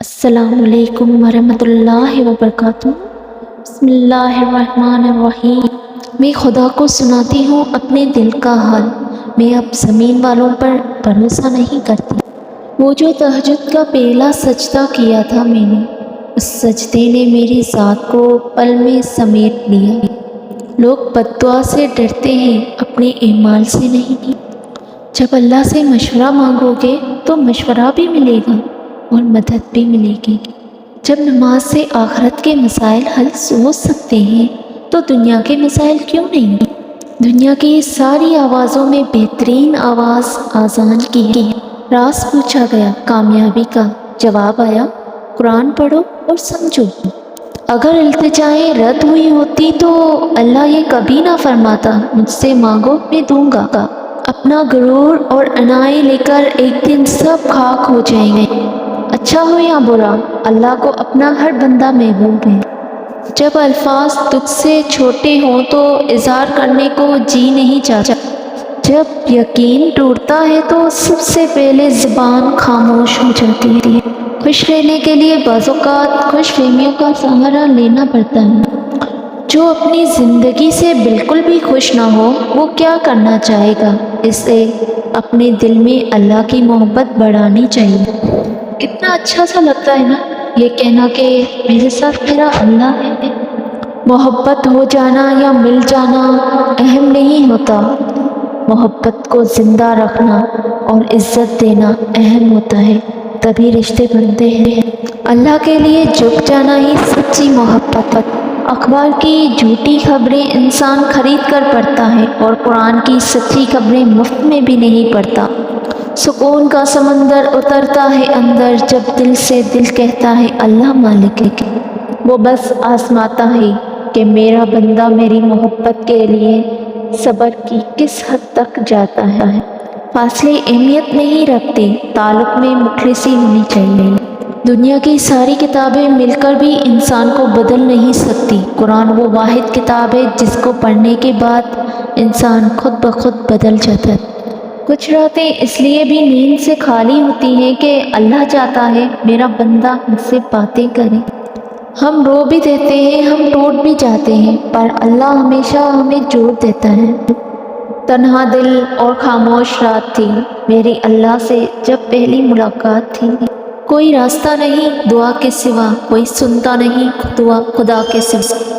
السلام علیکم ورحمۃ اللہ وبرکاتہ۔ بسم اللہ الرحمن الرحیم۔ میں خدا کو سناتی ہوں اپنے دل کا حال، میں اب زمین والوں پر بھروسہ نہیں کرتی۔ وہ جو تہجد کا پہلا سجدہ کیا تھا میں نے، اس سجدے نے میری ذات کو پل میں سمیٹ لیا۔ لوگ بد دعا سے ڈرتے ہیں، اپنے اعمال سے نہیں۔ جب اللہ سے مشورہ مانگو گے تو مشورہ بھی ملے گا اور مدد بھی ملے گی۔ جب نماز سے آخرت کے مسائل حل ہو سکتے ہیں تو دنیا کے مسائل کیوں نہیں؟ دنیا کی ساری آوازوں میں بہترین آواز آذان کی ہے۔ راز پوچھا گیا، کامیابی کا جواب آیا، قرآن پڑھو اور سمجھو۔ اگر التجائیں رد ہوئی ہوتی تو اللہ یہ کبھی نہ فرماتا مجھ سے مانگو میں دوں گا۔ اپنا غرور اور انائی لے کر ایک دن سب خاک ہو جائیں گے۔ اچھا ہو یا برا، اللہ کو اپنا ہر بندہ محبوب ہے۔ جب الفاظ تجھ سے چھوٹے ہوں تو اظہار کرنے کو جی نہیں چاہتا۔ جب یقین ٹوٹتا ہے تو سب سے پہلے زبان خاموش ہو جاتی ہے۔ خوش رہنے کے لیے بعض اوقات خوش فہمیوں کا سہارا لینا پڑتا ہے۔ جو اپنی زندگی سے بالکل بھی خوش نہ ہو وہ کیا کرنا چاہے گا؟ اسے اپنے دل میں اللہ کی محبت بڑھانی چاہیے۔ کتنا اچھا سا لگتا ہے نا یہ کہنا کہ میرے ساتھ میرا اللہ ہے۔ محبت ہو جانا یا مل جانا اہم نہیں ہوتا، محبت کو زندہ رکھنا اور عزت دینا اہم ہوتا ہے، تبھی رشتے بنتے ہیں۔ اللہ کے لیے جھک جانا ہی سچی محبت۔ اخبار کی جھوٹی خبریں انسان خرید کر پڑھتا ہے اور قرآن کی سچی خبریں مفت میں بھی نہیں پڑھتا۔ سکون کا سمندر اترتا ہے اندر جب دل سے دل کہتا ہے اللہ مالک ہے۔ وہ بس آزماتا ہے کہ میرا بندہ میری محبت کے لیے صبر کی کس حد تک جاتا ہے۔ فاصلے اہمیت نہیں رکھتے، تعلق میں مخلصی ہونی چاہیے۔ دنیا کی ساری کتابیں مل کر بھی انسان کو بدل نہیں سکتی۔ قرآن وہ واحد کتاب ہے جس کو پڑھنے کے بعد انسان خود بخود بدل جاتا ہے۔ کچھ راتیں اس لیے بھی نیند سے خالی ہوتی ہیں کہ اللہ چاہتا ہے میرا بندہ مجھ سے باتیں کرے۔ ہم رو بھی دیتے ہیں، ہم ٹوٹ بھی جاتے ہیں، پر اللہ ہمیشہ ہمیں جوڑ دیتا ہے۔ تنہا دل اور خاموش رات تھی میری اللہ سے جب پہلی ملاقات تھی۔ کوئی راستہ نہیں دعا کے سوا، کوئی سنتا نہیں دعا خدا کے سوا۔